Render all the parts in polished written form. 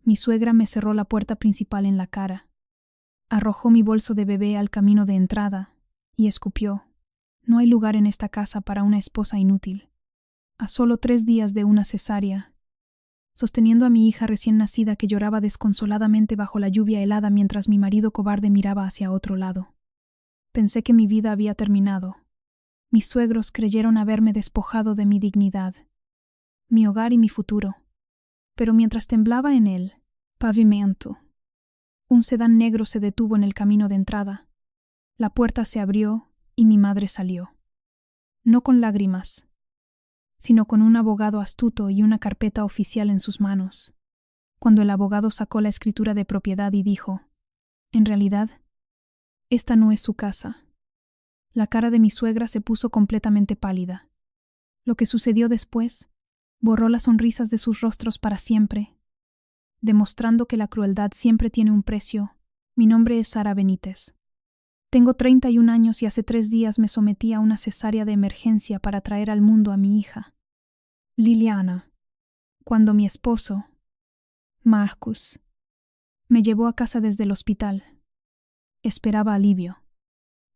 Mi suegra me cerró la puerta principal en la cara, arrojó mi bolso de bebé al camino de entrada y escupió: «No hay lugar en esta casa para una esposa inútil». A solo 3 días de una cesárea, sosteniendo a mi hija recién nacida que lloraba desconsoladamente bajo la lluvia helada mientras mi marido cobarde miraba hacia otro lado. Pensé que mi vida había terminado. Mis suegros creyeron haberme despojado de mi dignidad, mi hogar y mi futuro. Pero mientras temblaba en el pavimento, un sedán negro se detuvo en el camino de entrada. La puerta se abrió y mi madre salió. No con lágrimas, sino con un abogado astuto y una carpeta oficial en sus manos. Cuando el abogado sacó la escritura de propiedad y dijo: «En realidad, esta no es su casa», la cara de mi suegra se puso completamente pálida. Lo que sucedió después borró las sonrisas de sus rostros para siempre, demostrando que la crueldad siempre tiene un precio. Mi nombre es Sara Benítez. Tengo 31 años y hace 3 días me sometí a una cesárea de emergencia para traer al mundo a mi hija, Liliana, cuando mi esposo, Marcus, me llevó a casa desde el hospital. Esperaba alivio.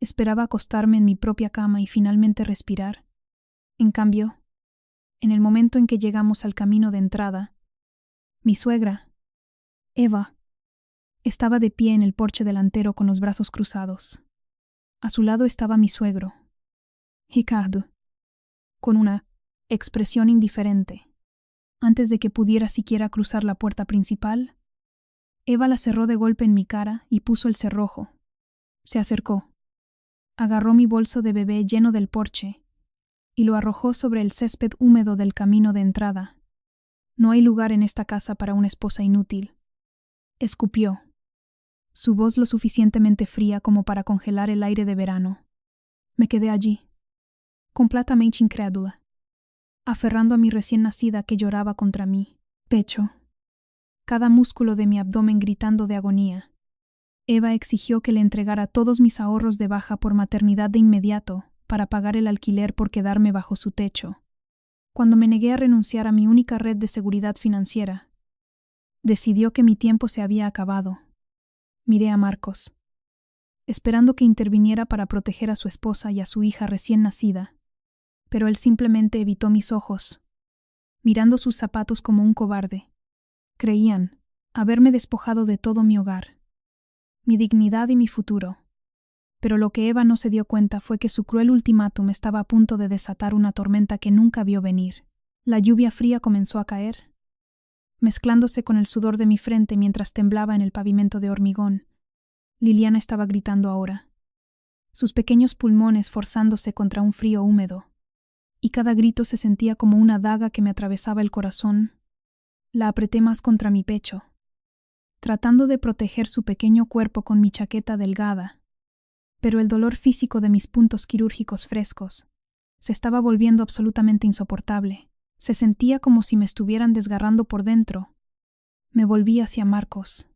Esperaba acostarme en mi propia cama y finalmente respirar. En cambio, en el momento en que llegamos al camino de entrada, mi suegra, Eva, estaba de pie en el porche delantero con los brazos cruzados. A su lado estaba mi suegro, Ricardo, con una expresión indiferente. Antes de que pudiera siquiera cruzar la puerta principal, Eva la cerró de golpe en mi cara y puso el cerrojo. Se acercó, agarró mi bolso de bebé lleno del porche y lo arrojó sobre el césped húmedo del camino de entrada. «No hay lugar en esta casa para una esposa inútil», escupió, su voz lo suficientemente fría como para congelar el aire de verano. Me quedé allí, completamente incrédula, aferrando a mi recién nacida que lloraba contra mi pecho, cada músculo de mi abdomen gritando de agonía. Eva exigió que le entregara todos mis ahorros de baja por maternidad de inmediato para pagar el alquiler por quedarme bajo su techo. Cuando me negué a renunciar a mi única red de seguridad financiera, decidió que mi tiempo se había acabado. Miré a Marcos, esperando que interviniera para proteger a su esposa y a su hija recién nacida, pero él simplemente evitó mis ojos, mirando sus zapatos como un cobarde. Creían haberme despojado de todo mi hogar, mi dignidad y mi futuro. Pero lo que Eva no se dio cuenta fue que su cruel ultimátum estaba a punto de desatar una tormenta que nunca vio venir. La lluvia fría comenzó a caer, mezclándose con el sudor de mi frente mientras temblaba en el pavimento de hormigón. Liliana estaba gritando ahora, sus pequeños pulmones forzándose contra un frío húmedo, y cada grito se sentía como una daga que me atravesaba el corazón. La apreté más contra mi pecho, tratando de proteger su pequeño cuerpo con mi chaqueta delgada, pero el dolor físico de mis puntos quirúrgicos frescos se estaba volviendo absolutamente insoportable. Se sentía como si me estuvieran desgarrando por dentro. Me volví hacia Marcos.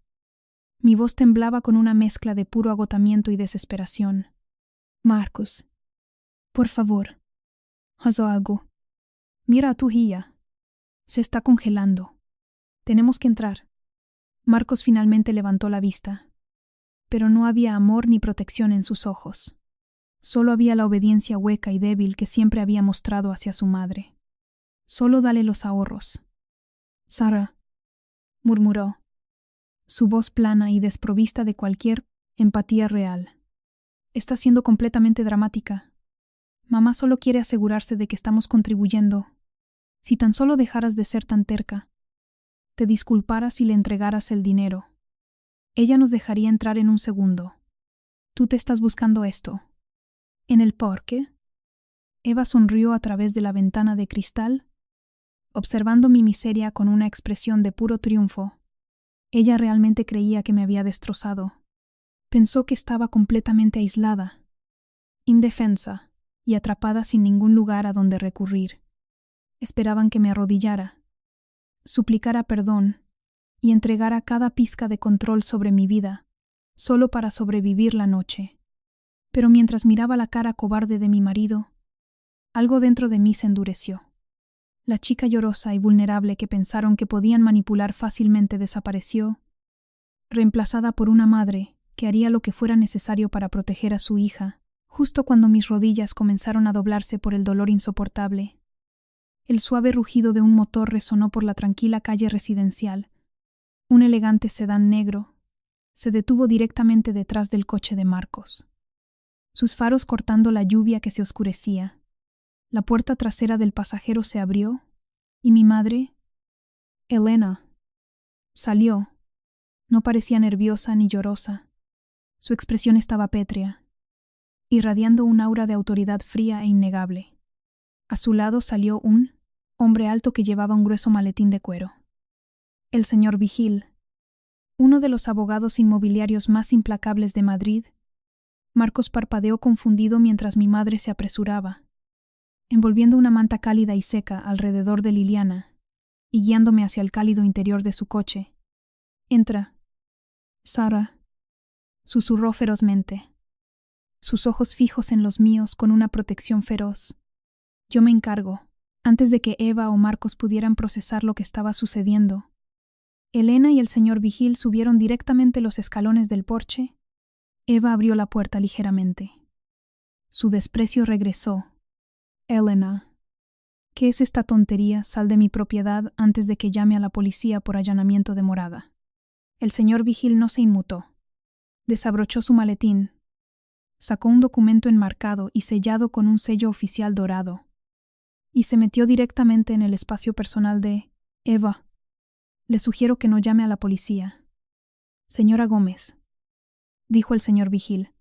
Mi voz temblaba con una mezcla de puro agotamiento y desesperación. «Marcos, por favor, haz algo. Mira a tu hija. Se está congelando. Tenemos que entrar». Marcos finalmente levantó la vista, pero no había amor ni protección en sus ojos. Solo había la obediencia hueca y débil que siempre había mostrado hacia su madre. «Solo dale los ahorros». «Sara», murmuró, su voz plana y desprovista de cualquier empatía real. «Está siendo completamente dramática. Mamá solo quiere asegurarse de que estamos contribuyendo. Si tan solo dejaras de ser tan terca, te disculparas y le entregaras el dinero, ella nos dejaría entrar en un segundo. Tú te estás buscando esto. ¿En el parque?» Eva sonrió a través de la ventana de cristal, observando mi miseria con una expresión de puro triunfo. Ella realmente creía que me había destrozado. Pensó que estaba completamente aislada, indefensa y atrapada sin ningún lugar a donde recurrir. Esperaban que me arrodillara, suplicara perdón y entregara cada pizca de control sobre mi vida, solo para sobrevivir la noche. Pero mientras miraba la cara cobarde de mi marido, algo dentro de mí se endureció. La chica llorosa y vulnerable que pensaron que podían manipular fácilmente desapareció, reemplazada por una madre que haría lo que fuera necesario para proteger a su hija, justo cuando mis rodillas comenzaron a doblarse por el dolor insoportable. El suave rugido de un motor resonó por la tranquila calle residencial. Un elegante sedán negro se detuvo directamente detrás del coche de Marcos, sus faros cortando la lluvia que se oscurecía. La puerta trasera del pasajero se abrió y mi madre, Elena, salió. No parecía nerviosa ni llorosa. Su expresión estaba pétrea, irradiando un aura de autoridad fría e innegable. A su lado salió un hombre alto que llevaba un grueso maletín de cuero. El señor Vigil, uno de los abogados inmobiliarios más implacables de Madrid. Marcos parpadeó confundido mientras mi madre se apresuraba, envolviendo una manta cálida y seca alrededor de Liliana y guiándome hacia el cálido interior de su coche. «Entra, Sara», susurró ferozmente, sus ojos fijos en los míos con una protección feroz. «Yo me encargo». Antes de que Eva o Marcos pudieran procesar lo que estaba sucediendo, Elena y el señor Vigil subieron directamente los escalones del porche. Eva abrió la puerta ligeramente. Su desprecio regresó. «Elena, ¿qué es esta tontería? Sal de mi propiedad antes de que llame a la policía por allanamiento de morada». El señor Vigil no se inmutó. Desabrochó su maletín. Sacó un documento enmarcado y sellado con un sello oficial dorado. Y se metió directamente en el espacio personal de Eva. «Le sugiero que no llame a la policía». «Señora Gómez», dijo el señor Vigil,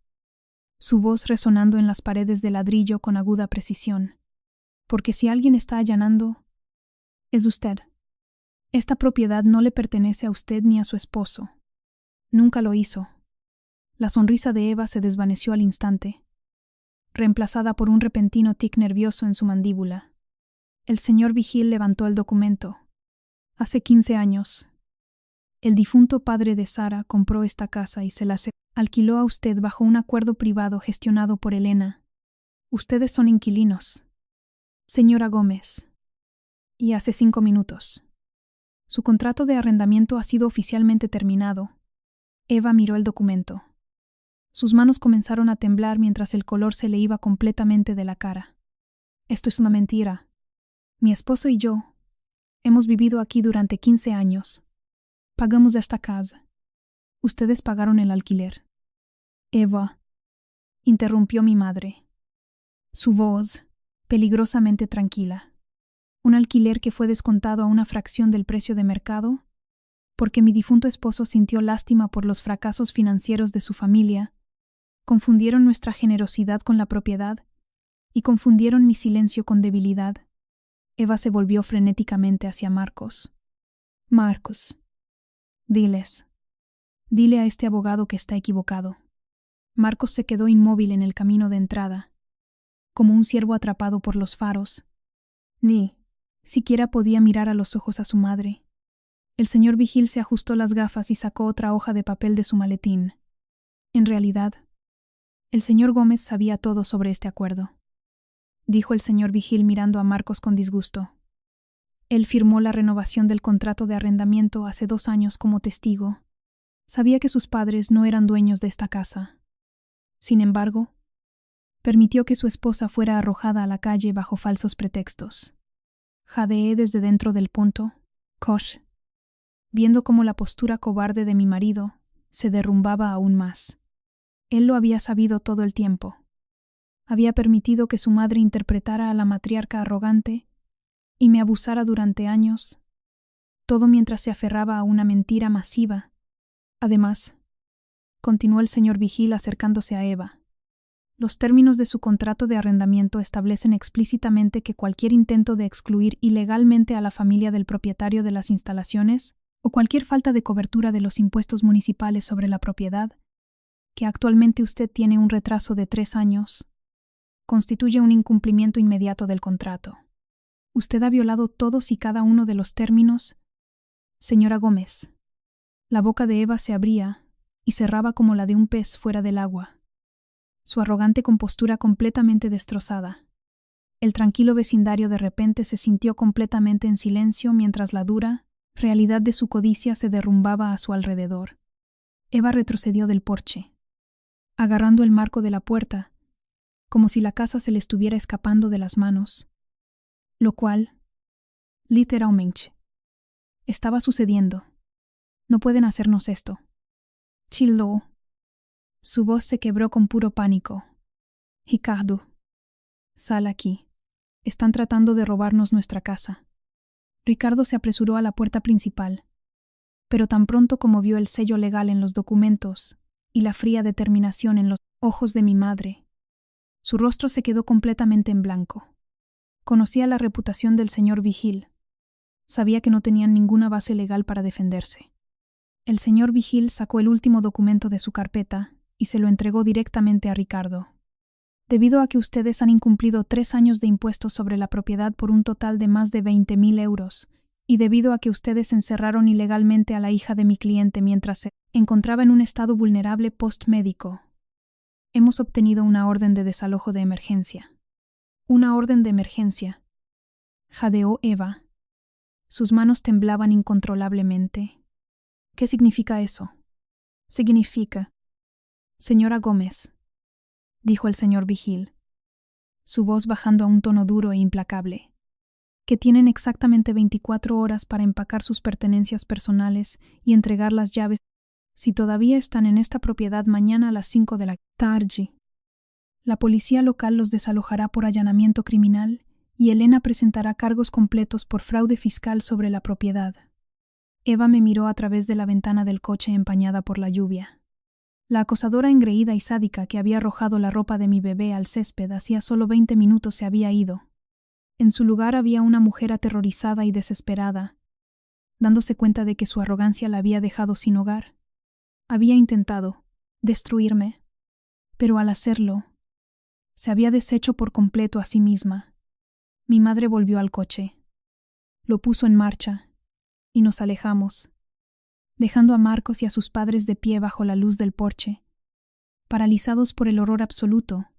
su voz resonando en las paredes de ladrillo con aguda precisión, «porque si alguien está allanando, es usted. Esta propiedad no le pertenece a usted ni a su esposo. Nunca lo hizo». La sonrisa de Eva se desvaneció al instante, reemplazada por un repentino tic nervioso en su mandíbula. El señor Vigil levantó el documento. «Hace 15 años, el difunto padre de Sara compró esta casa y se la alquiló a usted bajo un acuerdo privado gestionado por Elena. Ustedes son inquilinos, señora Gómez. Y hace 5 minutos. Su contrato de arrendamiento ha sido oficialmente terminado». Eva miró el documento. Sus manos comenzaron a temblar mientras el color se le iba completamente de la cara. «Esto es una mentira. Mi esposo y yo hemos vivido aquí durante 15 años. Pagamos esta casa. Ustedes pagaron el alquiler». «Eva», interrumpió mi madre, su voz peligrosamente tranquila. «Un alquiler que fue descontado a una fracción del precio de mercado, porque mi difunto esposo sintió lástima por los fracasos financieros de su familia, confundieron nuestra generosidad con la propiedad y confundieron mi silencio con debilidad». Eva se volvió frenéticamente hacia Marcos. «Marcos, dile a este abogado que está equivocado». Marcos se quedó inmóvil en el camino de entrada, como un ciervo atrapado por los faros. Ni siquiera podía mirar a los ojos a su madre. El señor Vigil se ajustó las gafas y sacó otra hoja de papel de su maletín. En realidad, el señor Gómez sabía todo sobre este acuerdo, dijo el señor Vigil mirando a Marcos con disgusto. Él firmó la renovación del contrato de arrendamiento hace 2 años como testigo. Sabía que sus padres no eran dueños de esta casa. Sin embargo, permitió que su esposa fuera arrojada a la calle bajo falsos pretextos. Jadeé desde dentro del punto, Kosh, viendo cómo la postura cobarde de mi marido se derrumbaba aún más. Él lo había sabido todo el tiempo. Había permitido que su madre interpretara a la matriarca arrogante y me abusara durante años, todo mientras se aferraba a una mentira masiva. Además, continuó el señor Vigil acercándose a Eva, los términos de su contrato de arrendamiento establecen explícitamente que cualquier intento de excluir ilegalmente a la familia del propietario de las instalaciones o cualquier falta de cobertura de los impuestos municipales sobre la propiedad, que actualmente usted tiene un retraso de 3 años, constituye un incumplimiento inmediato del contrato. Usted ha violado todos y cada uno de los términos. Señora Gómez. La boca de Eva se abría y cerraba como la de un pez fuera del agua, su arrogante compostura completamente destrozada. El tranquilo vecindario de repente se sintió completamente en silencio mientras la dura realidad de su codicia se derrumbaba a su alrededor. Eva retrocedió del porche, agarrando el marco de la puerta, como si la casa se le estuviera escapando de las manos. Lo cual, literalmente, estaba sucediendo. No pueden hacernos esto. Chilló. Su voz se quebró con puro pánico. Ricardo, sal aquí. Están tratando de robarnos nuestra casa. Ricardo se apresuró a la puerta principal, pero tan pronto como vio el sello legal en los documentos y la fría determinación en los ojos de mi madre, su rostro se quedó completamente en blanco. Conocía la reputación del señor Vigil. Sabía que no tenían ninguna base legal para defenderse. El señor Vigil sacó el último documento de su carpeta y se lo entregó directamente a Ricardo. Debido a que ustedes han incumplido 3 años de impuestos sobre la propiedad por un total de más de 20.000 euros, y debido a que ustedes encerraron ilegalmente a la hija de mi cliente mientras se encontraba en un estado vulnerable post-médico, hemos obtenido una orden de desalojo de emergencia. Una orden de emergencia, jadeó Eva. Sus manos temblaban incontrolablemente. ¿Qué significa eso? Significa, señora Gómez, dijo el señor Vigil, su voz bajando a un tono duro e implacable, que tienen exactamente 24 horas para empacar sus pertenencias personales y entregar las llaves si todavía están en esta propiedad mañana a las 5 de la tarde. La policía local los desalojará por allanamiento criminal y Elena presentará cargos completos por fraude fiscal sobre la propiedad. Eva me miró a través de la ventana del coche empañada por la lluvia. La acosadora engreída y sádica que había arrojado la ropa de mi bebé al césped hacía solo 20 minutos se había ido. En su lugar había una mujer aterrorizada y desesperada, dándose cuenta de que su arrogancia la había dejado sin hogar. Había intentado destruirme, pero al hacerlo, se había deshecho por completo a sí misma. Mi madre volvió al coche, lo puso en marcha, y nos alejamos, dejando a Marcos y a sus padres de pie bajo la luz del porche, paralizados por el horror absoluto.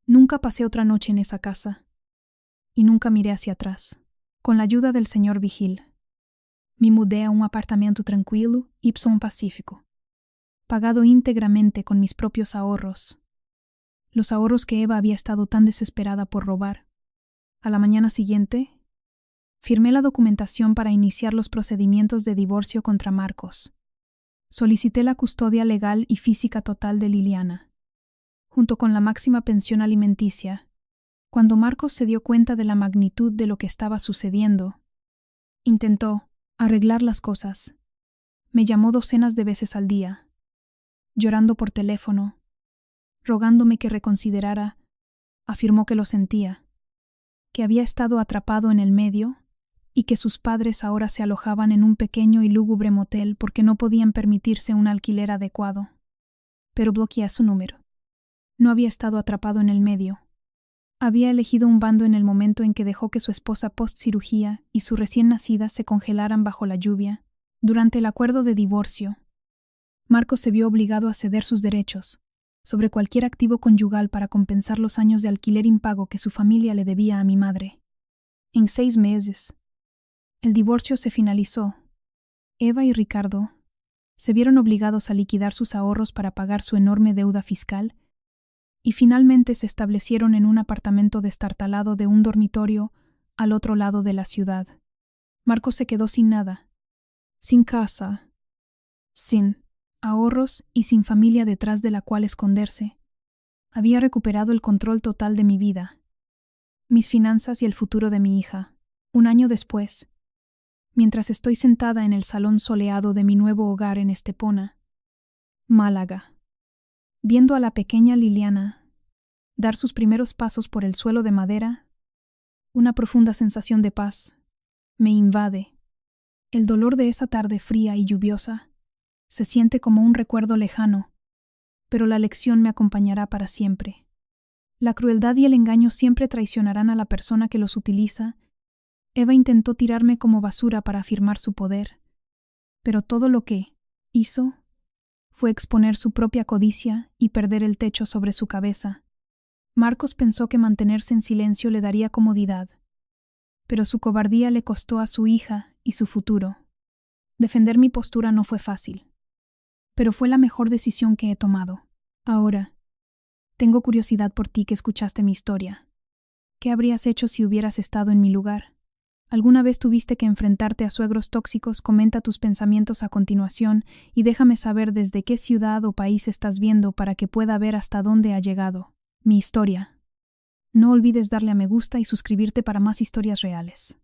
Nunca pasé otra noche en esa casa, y nunca miré hacia atrás. Con la ayuda del señor Vigil, me mudé a un apartamento tranquilo y pacífico, pagado íntegramente con mis propios ahorros, los ahorros que Eva había estado tan desesperada por robar. A la mañana siguiente, firmé la documentación para iniciar los procedimientos de divorcio contra Marcos. Solicité la custodia legal y física total de Liliana, junto con la máxima pensión alimenticia. Cuando Marcos se dio cuenta de la magnitud de lo que estaba sucediendo, intentó arreglar las cosas. Me llamó docenas de veces al día, llorando por teléfono, rogándome que reconsiderara. Afirmó que lo sentía, que había estado atrapado en el medio y que sus padres ahora se alojaban en un pequeño y lúgubre motel porque no podían permitirse un alquiler adecuado. Pero bloqueé su número. No había estado atrapado en el medio. Había elegido un bando en el momento en que dejó que su esposa post-cirugía y su recién nacida se congelaran bajo la lluvia. Durante el acuerdo de divorcio, Marcos se vio obligado a ceder sus derechos sobre cualquier activo conyugal para compensar los años de alquiler impago que su familia le debía a mi madre. En 6 meses, el divorcio se finalizó. Eva y Ricardo se vieron obligados a liquidar sus ahorros para pagar su enorme deuda fiscal y finalmente se establecieron en un apartamento destartalado de un dormitorio al otro lado de la ciudad. Marcos se quedó sin nada, sin casa, sin ahorros y sin familia detrás de la cual esconderse. Había recuperado el control total de mi vida, mis finanzas y el futuro de mi hija. Un año después, mientras estoy sentada en el salón soleado de mi nuevo hogar en Estepona, Málaga, viendo a la pequeña Liliana dar sus primeros pasos por el suelo de madera, una profunda sensación de paz me invade. El dolor de esa tarde fría y lluviosa se siente como un recuerdo lejano, pero la lección me acompañará para siempre. La crueldad y el engaño siempre traicionarán a la persona que los utiliza. Eva intentó tirarme como basura para afirmar su poder, pero todo lo que hizo fue exponer su propia codicia y perder el techo sobre su cabeza. Marcos pensó que mantenerse en silencio le daría comodidad, pero su cobardía le costó a su hija y su futuro. Defender mi postura no fue fácil, pero fue la mejor decisión que he tomado. Ahora, tengo curiosidad por ti que escuchaste mi historia. ¿Qué habrías hecho si hubieras estado en mi lugar? ¿Alguna vez tuviste que enfrentarte a suegros tóxicos? Comenta tus pensamientos a continuación y déjame saber desde qué ciudad o país estás viendo para que pueda ver hasta dónde ha llegado mi historia. No olvides darle a me gusta y suscribirte para más historias reales.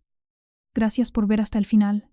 Gracias por ver hasta el final.